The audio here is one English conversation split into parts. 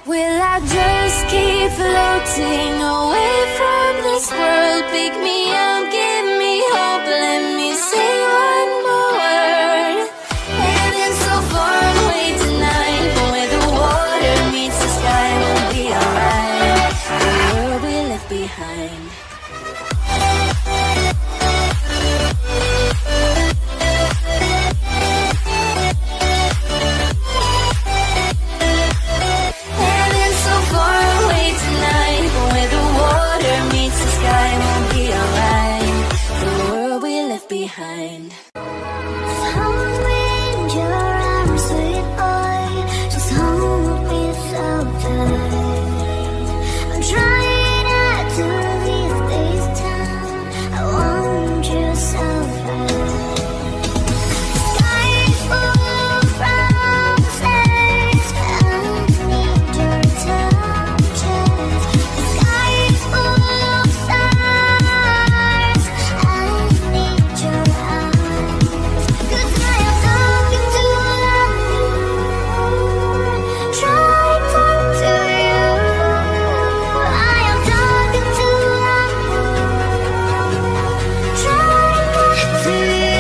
Will I just keep floating away from this world? Pick me up, give me hope, let me say one more word. Heading so far away tonight, but where the water meets the sky, we'll be alright. The world we left behind. Behind. Hold me in your arms, sweet boy. Just hold me so tight. I'm trying not to leave this town. I want you so bad. Sky is full of roses. I need your touches. The sky is full of stars. I need your eyes. 'Cause I am talking to you. Try talk to you. I am talking to you. Try talk to you.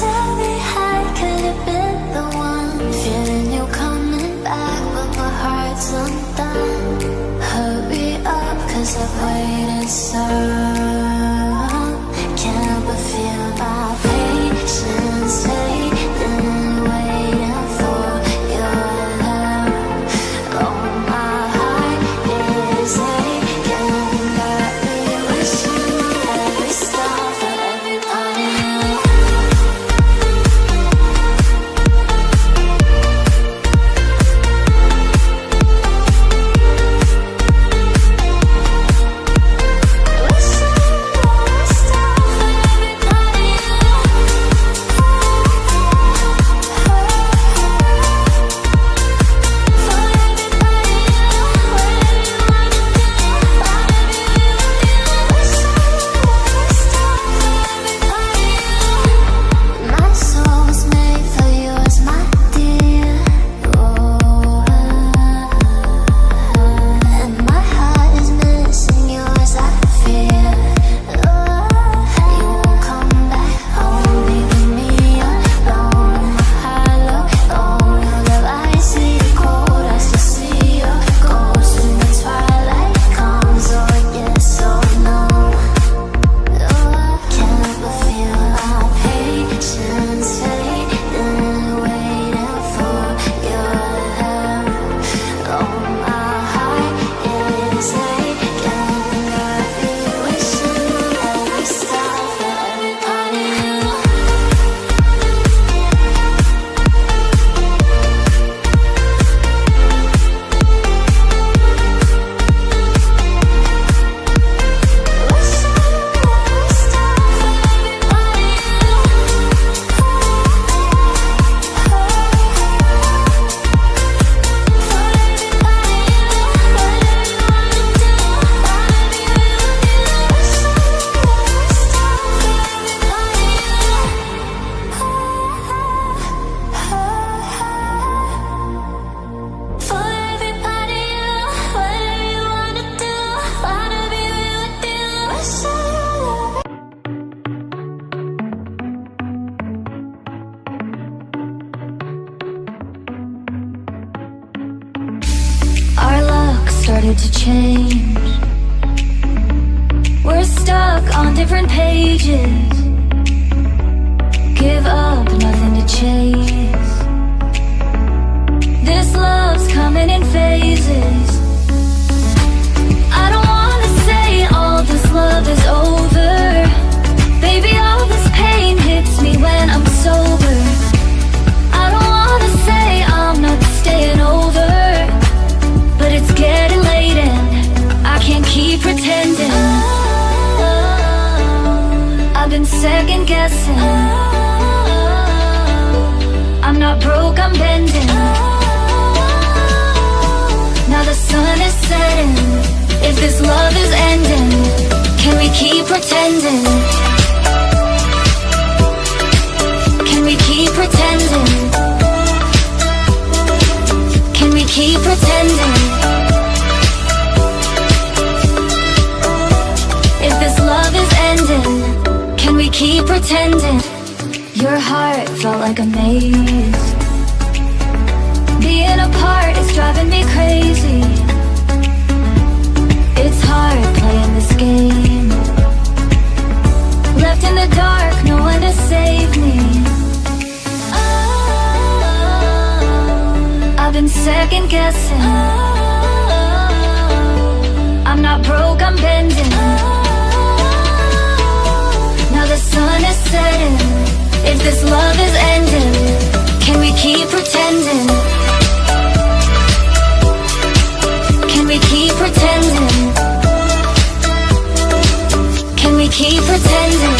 Tell me I could have been the one. Feeling you coming back, but my heart's undone. Hurry up, 'cause I've waited so long. Can't but feel my patience fading, waiting for your love. Oh, my heart is aching, got me wishing every star for everybody. started to change. We're stuck on different pages. Give up, nothing to chase. This love's coming in phases. I don't wanna say all this love is over. Baby, all this pain hits me when I'm sober. I don't wanna say I'm not staying over, but it's getting late and I can't keep pretending. I've been second guessing. I'm not broke, I'm bending. Now the sun is setting. If this love is ending, can we keep pretending? Can we keep pretending? Can we keep pretending? If this love is ending, can we keep pretending? Your heart felt like a maze. Being apart is driving me crazy. It's hard playing this game. Left in the dark, no one to save me. I've been second guessing. I'm not broke, I'm bending. Now the sun is setting. If this love is ending, can we keep pretending? Can we keep pretending? Can we keep pretending?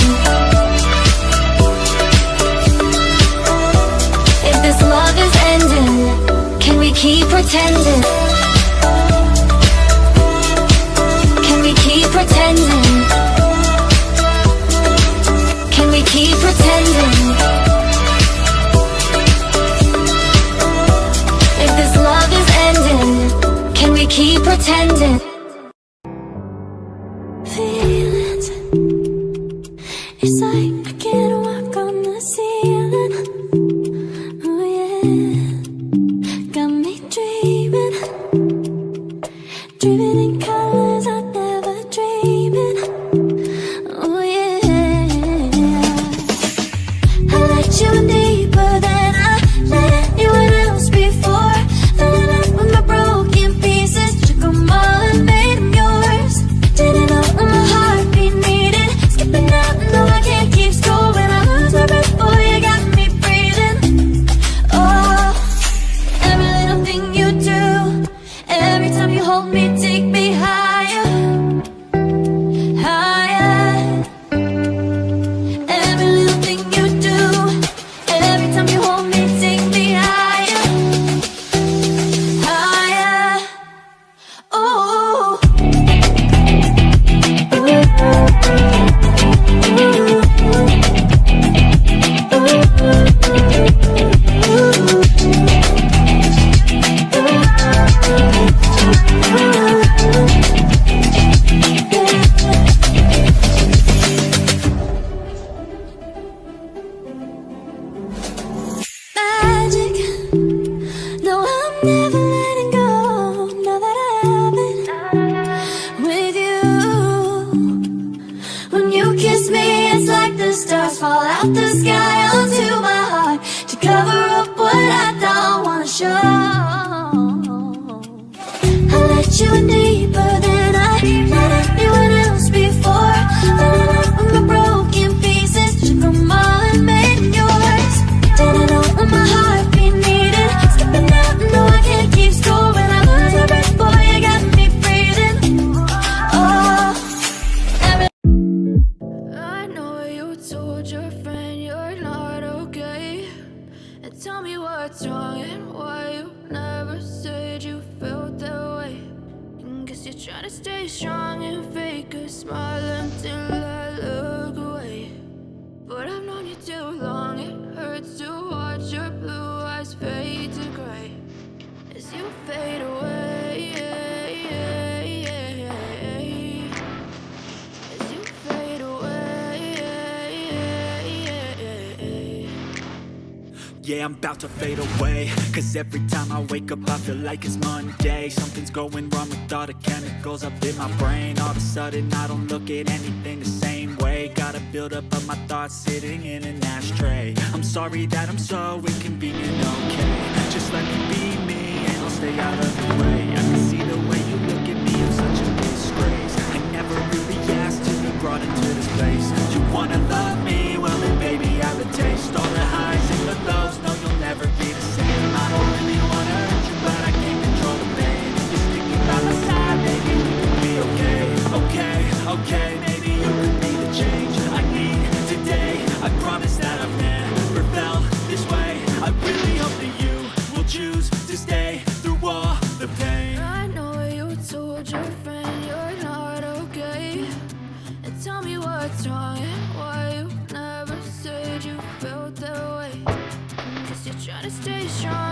If this love is ending, can we keep pretending? Can we keep pretending? Can we keep pretending? If this love is ending, can we keep pretending? Feelings, it's like I can't walk on the ceiling. Oh yeah, got me dreaming, dreaming in colors I never dreamed in. Oh yeah, I let you in deeper than I let anyone else before. Fell in love with my broken pieces, took them all and made them yours. Didn't know what my heartbeat needed, skipping out, no I can't keep score. When I lose my breath, boy, you got me breathing. Oh, every little thing you do, every time you hold me, take me higher, higher. Every little thing you do, every time you hold me, take me higher, higher. Oh. Magic, no, I'm never letting go. Now that I have it with you, when you kiss me, it's like the stars fall out the sky onto my heart to cover up what I don't wanna show. I let you in deeper than I let anyone else before. Fell in love with my broken pieces, took them all and made them yours. Didn't know what my heartbeat needed, skipping out, no I can't keep score. When I lose my breath, boy, you got me breathing. Oh, I know you told your friend you're not okay, and tell me what's wrong and why you never said you felt that way. And guess you're trying to stay strong and fake a smile until I look away. But I've known you too long, it hurts to watch your blue eyes fade to gray as you fade away. As you fade away. yeah, I'm about to fade away. Cause every time I wake up I feel like it's Monday. Something's going wrong with all the chemicals up in my brain. All of a sudden I don't look at anything the same way. Gotta build up of my thoughts sitting in an ashtray. I'm sorry that I'm so inconvenient, okay? Just let me be me and I'll stay out of the way. I can see the way you look at me, I'm such a disgrace. I never really asked to be brought into this place. You wanna love me? Well then baby I have a taste. All the highs and the lows, no you'll never be the same. I don't really wanna hurt you but I can't control the pain. If you're sticking by my side, maybe we could be okay. Okay, okay, maybe you could be the change I need today. I promise that I've never felt this way. I really hope that you will choose to stay through all the pain. I know you told your friend you're not okay, and tell me what's wrong and why you never said you felt that way. Guess you're trying to stay strong